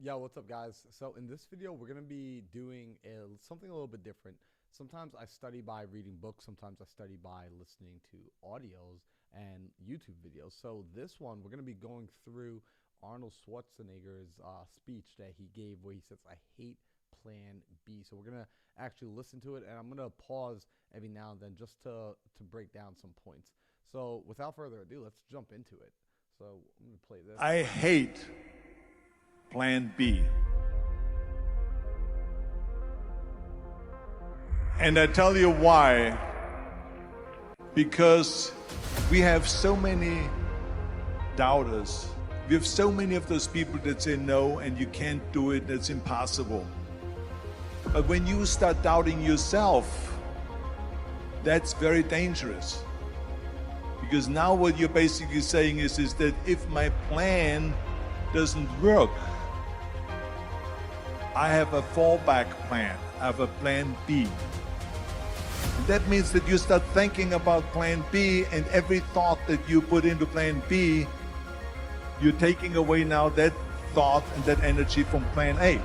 Yeah, what's up, guys? So in this video, we're gonna be doing something a little bit different. Sometimes I study by reading books. Sometimes I study by listening to audios and YouTube videos. So this one, we're gonna be going through Arnold Schwarzenegger's speech that he gave, where he says, "I hate Plan B." So we're gonna actually listen to it, and I'm gonna pause every now and then just to break down some points. So without further ado, let's jump into it. So I'm gonna play this. I hate Plan B. And I tell you why. Because we have so many doubters. We have so many of those people that say no and you can't do it, that's impossible. But when you start doubting yourself, that's very dangerous. Because now what you're basically saying is that if my plan doesn't work, I have a fallback plan. I have a plan B. And that means that you start thinking about plan B, and every thought that you put into plan B, you're taking away now that thought and that energy from plan A.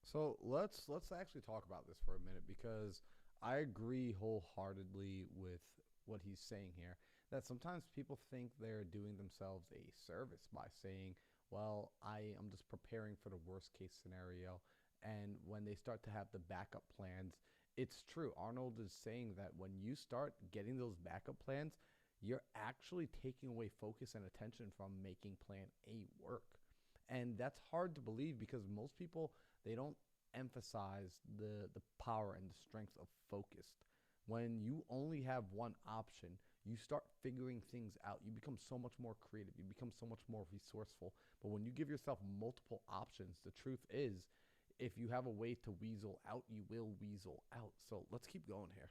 So let's actually talk about this for a minute because I agree wholeheartedly with what he's saying here. That sometimes people think they're doing themselves a service by saying, "Well, I am just preparing for the worst case scenario." And when they start to have the backup plans, it's true. Arnold is saying that when you start getting those backup plans, you're actually taking away focus and attention from making plan A work. And that's hard to believe because most people, they don't emphasize the power and the strength of focused. When you only have one option, you start figuring things out. You become so much more creative. You become so much more resourceful. But when you give yourself multiple options, the truth is, if you have a way to weasel out, you will weasel out. So let's keep going here.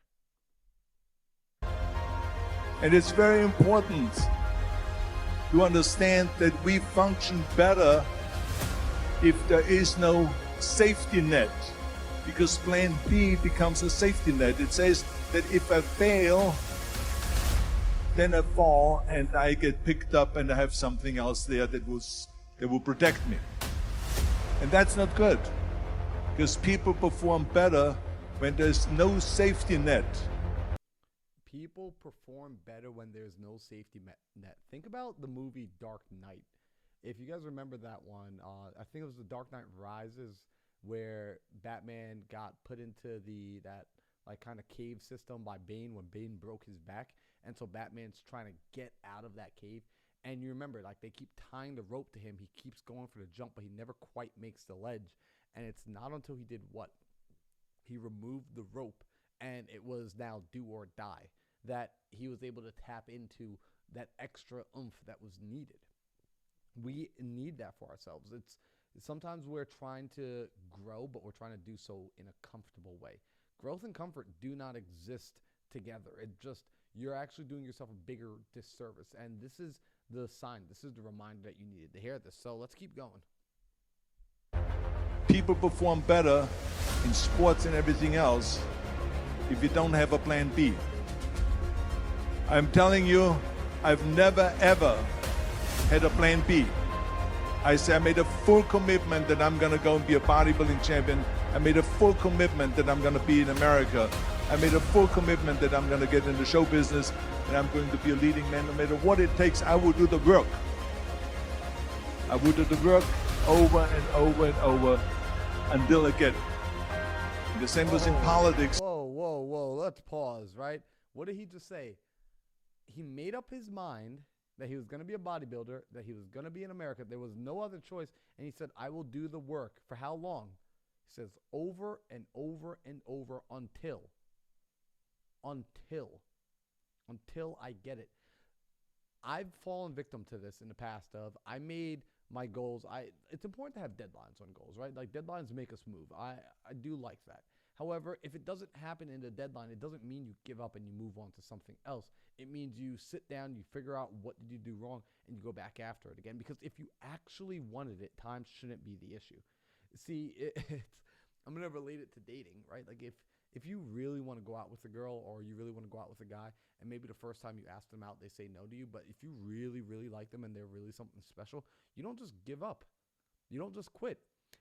And it's very important to understand that we function better if there is no safety net, because plan B becomes a safety net. It says that if I fail, then I fall and I get picked up and I have something else there that will protect me. And that's not good, because people perform better when there's no safety net. People perform better when there's no safety net. Think about the movie Dark Knight. If you guys remember that one, I think it was the Dark Knight Rises, where Batman got put into the that like kind of cave system by Bane when Bane broke his back, and so Batman's trying to get out of that cave. And you remember, like they keep tying the rope to him. He keeps going for the jump, but he never quite makes the ledge. And it's not until he did what? He removed the rope, and it was now do or die, that he was able to tap into that extra oomph that was needed. We need that for ourselves. It's sometimes we're trying to grow, but we're trying to do so in a comfortable way. Growth and comfort do not exist together. It just, you're actually doing yourself a bigger disservice. And this is the sign, this is the reminder that you needed to hear this. So let's keep going. People perform better in sports and everything else if you don't have a plan B. I'm telling you, I've never ever had a plan B. I said I made a full commitment that I'm gonna go and be a bodybuilding champion. I made a full commitment that I'm gonna be in America. I made a full commitment that I'm gonna get in the show business and I'm going to be a leading man. No matter what it takes, I will do the work. I will do the work over and over and over until I get it. And the same was in politics. Whoa. Let's pause, right? What did he just say? He made up his mind that he was going to be a bodybuilder, that he was going to be in America. There was no other choice. And he said, I will do the work. For how long? He says over and over and over until I get it. I've fallen victim to this in the past of I made my goals. It's important to have deadlines on goals, right? Like deadlines make us move. I do like that. However, if it doesn't happen in the deadline, it doesn't mean you give up and you move on to something else. It means you sit down, you figure out what did you do wrong, and you go back after it again. Because if you actually wanted it, time shouldn't be the issue. See, I'm gonna relate it to dating, right? Like if you really want to go out with a girl or you really want to go out with a guy, and maybe the first time you ask them out, they say no to you, but if you really, really like them and they're really something special, you don't just give up. You don't just quit.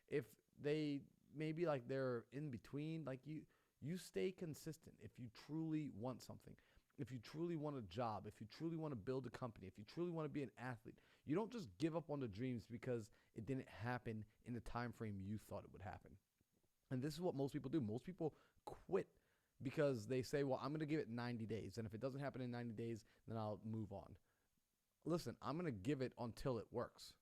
If they maybe like they're in between, like you stay consistent. If you truly want something, if you truly want a job, if you truly want to build a company, if you truly want to be an athlete, you don't just give up on the dreams because it didn't happen in the time frame you thought it would happen. And this is what most people do. Most people quit because they say, well, I'm going to give it 90 days. And if it doesn't happen in 90 days, then I'll move on. Listen, I'm going to give it until it works.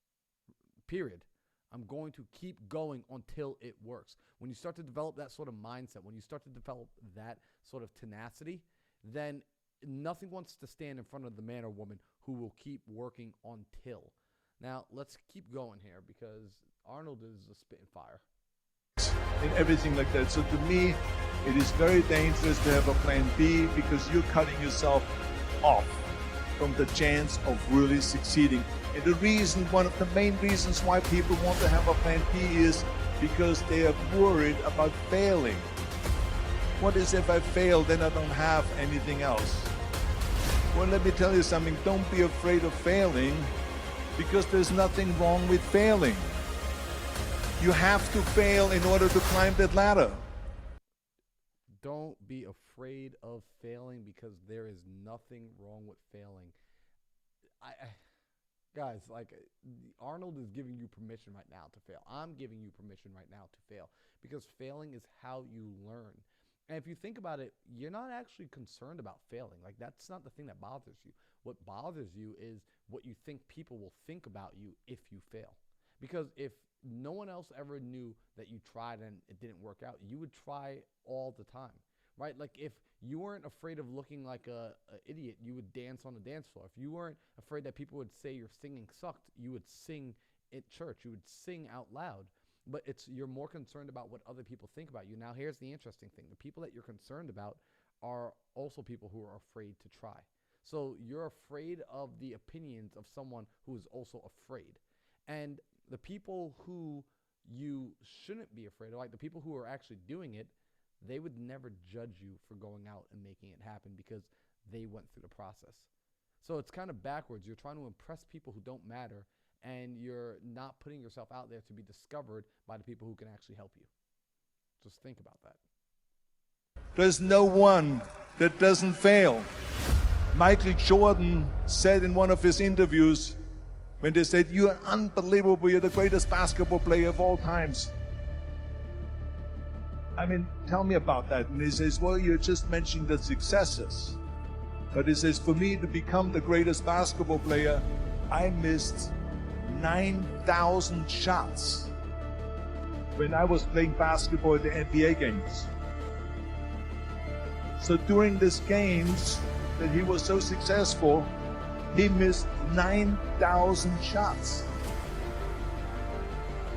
Period. I'm going to keep going until it works. When you start to develop that sort of mindset, when you start to develop that sort of tenacity, then nothing wants to stand in front of the man or woman who will keep working until. Now, let's keep going here because Arnold is a spitting fire. And everything like that. So to me, it is very dangerous to have a plan B because you're cutting yourself off from the chance of really succeeding. And the reason, one of the main reasons why people want to have a plan B is because they are worried about failing. What is if I fail, then I don't have anything else? Well, let me tell you something. Don't be afraid of failing because there's nothing wrong with failing. You have to fail in order to climb that ladder. Don't be afraid of failing because there is nothing wrong with failing. Guys, like Arnold is giving you permission right now to fail. I'm giving you permission right now to fail because failing is how you learn. And if you think about it, you're not actually concerned about failing. Like that's not the thing that bothers you. What bothers you is what you think people will think about you if you fail. Because if no one else ever knew that you tried and it didn't work out, you would try all the time, right? Like if you weren't afraid of looking like a idiot, you would dance on the dance floor. If you weren't afraid that people would say your singing sucked, you would sing at church. You would sing out loud. But you're more concerned about what other people think about you. Now, here's the interesting thing. The people that you're concerned about are also people who are afraid to try. So you're afraid of the opinions of someone who is also afraid. And the people who you shouldn't be afraid of, like the people who are actually doing it, they would never judge you for going out and making it happen because they went through the process. So it's kind of backwards. You're trying to impress people who don't matter, and you're not putting yourself out there to be discovered by the people who can actually help you. Just think about that. There's no one that doesn't fail. Michael Jordan said in one of his interviews, when they said, "You're unbelievable, you're the greatest basketball player of all times." I mean, tell me about that. And he says, well, you're just mentioning the successes. But he says, for me to become the greatest basketball player, I missed 9,000 shots when I was playing basketball at the NBA games. So during these games that he was so successful, he missed 9,000 shots.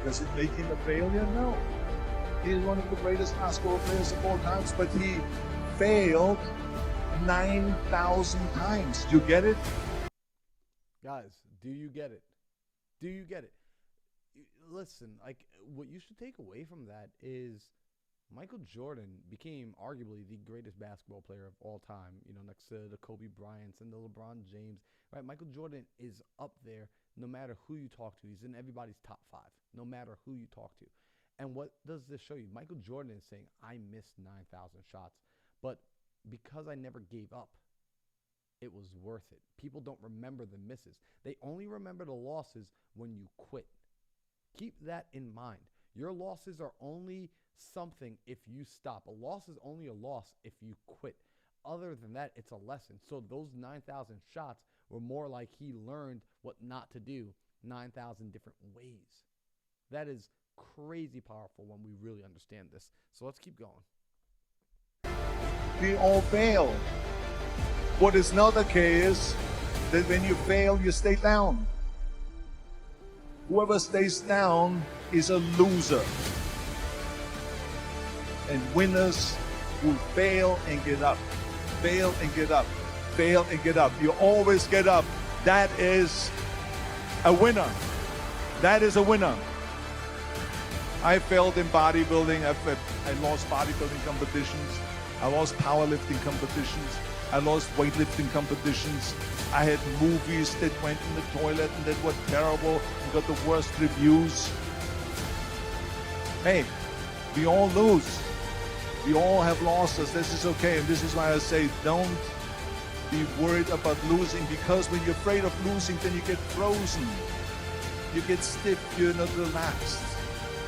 Does it make him a failure? No. He's one of the greatest basketball players of all times, but he failed 9,000 times. Do you get it? Guys, do you get it? Do you get it? Listen, like what you should take away from that is Michael Jordan became arguably the greatest basketball player of all time, you know, next to the Kobe Bryants and the LeBron James, right? Michael Jordan is up there no matter who you talk to. He's in everybody's top 5, no matter who you talk to. And what does this show you? Michael Jordan is saying, I missed 9,000 shots, but because I never gave up, it was worth it. People don't remember the misses. They only remember the losses when you quit. Keep that in mind. Your losses are only something if you stop. A loss is only a loss if you quit. Other than that, it's a lesson. So those 9,000 shots were more like he learned what not to do 9,000 different ways. That is crazy powerful when we really understand this. So let's keep going. We all fail. What is not the case that when you fail, you stay down. Whoever stays down is a loser. And winners will fail and get up. Fail and get up. Fail and get up. You always get up. That is a winner. That is a winner. I failed in bodybuilding. I lost bodybuilding competitions. I lost powerlifting competitions. I lost weightlifting competitions. I had movies that went in the toilet and that were terrible and got the worst reviews. Hey, we all lose. We all have losses. This is okay. And this is why I say don't be worried about losing, because when you're afraid of losing, then you get frozen. You get stiff. You're not relaxed.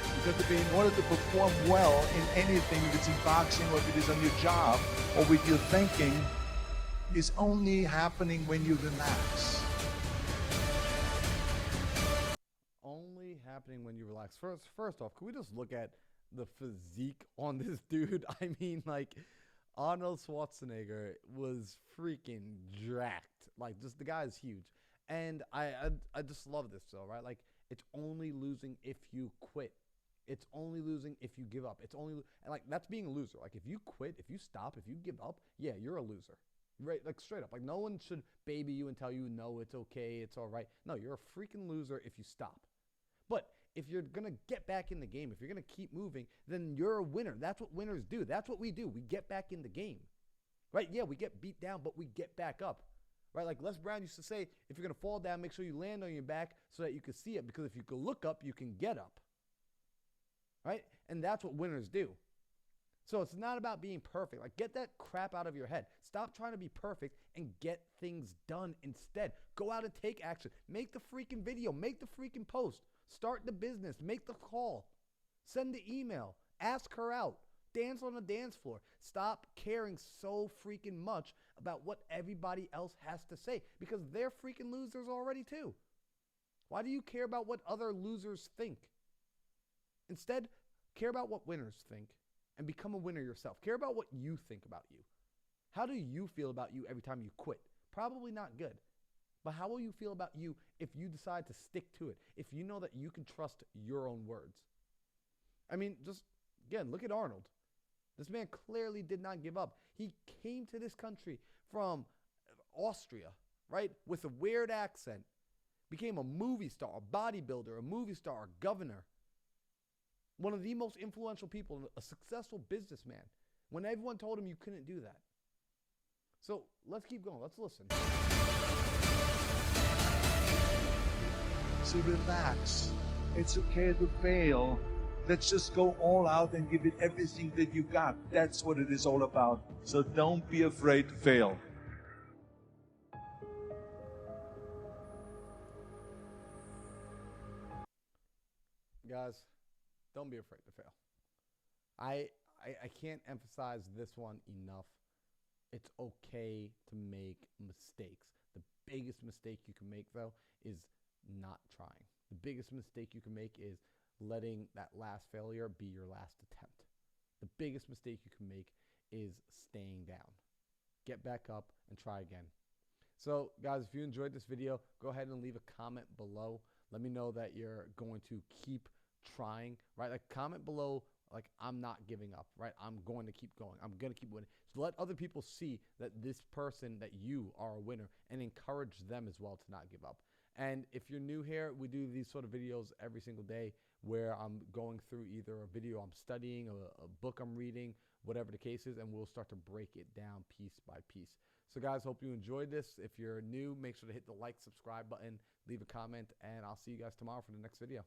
You got to be, in order to perform well in anything, if it's in boxing or if it is on your job or with your thinking, is only happening when you relax. Only happening when you relax. First off, can we just look at the physique on this dude? I mean, like, Arnold Schwarzenegger was freaking jacked. Like, just the guy is huge. And I just love this though, right? Like, it's only losing if you quit. It's only losing if you give up. It's only, and like, that's being a loser. Like, if you quit, if you stop, if you give up, yeah, you're a loser. Right? Like, straight up. Like, no one should baby you and tell you, no, it's okay, it's all right. No, you're a freaking loser if you stop. But if you're going to get back in the game, if you're going to keep moving, then you're a winner. That's what winners do. That's what we do. We get back in the game. Right? Yeah, we get beat down, but we get back up. Right? Like Les Brown used to say, if you're going to fall down, make sure you land on your back so that you can see it, because if you can look up, you can get up. Right? And that's what winners do. So it's not about being perfect. Like, get that crap out of your head. Stop trying to be perfect and get things done instead. Go out and take action. Make the freaking video. Make the freaking post. Start the business. Make the call. Send the email. Ask her out. Dance on the dance floor. Stop caring so freaking much about what everybody else has to say, because they're freaking losers already too. Why do you care about what other losers think? Instead, care about what winners think and become a winner yourself. Care about what you think about you. How do you feel about you every time you quit? Probably not good. But how will you feel about you if you decide to stick to it? If you know that you can trust your own words? I mean, just, again, look at Arnold. This man clearly did not give up. He came to this country from Austria, right, with a weird accent. Became a movie star, a bodybuilder, a movie star, a governor. One of the most influential people, a successful businessman, when everyone told him you couldn't do that. So let's keep going. Let's listen. So relax. It's okay to fail. Let's just go all out and give it everything that you got. That's what it is all about. So don't be afraid to fail. Guys, don't be afraid to fail. I can't emphasize this one enough. It's okay to make mistakes. The biggest mistake you can make, though, is not trying. The biggest mistake you can make is letting that last failure be your last attempt. The biggest mistake you can make is staying down. Get back up and try again. So, guys, if you enjoyed this video, go ahead and leave a comment below. Let me know that you're going to keep trying, right? Like, comment below, like, I'm not giving up, right? I'm going to keep going. I'm going to keep winning. So let other people see that this person, that you are a winner, and encourage them as well to not give up. And if you're new here, we do these sort of videos every single day where I'm going through either a video I'm studying, a book I'm reading, whatever the case is, and we'll start to break it down piece by piece. So guys, hope you enjoyed this. If you're new, make sure to hit the like, subscribe button, leave a comment, and I'll see you guys tomorrow for the next video.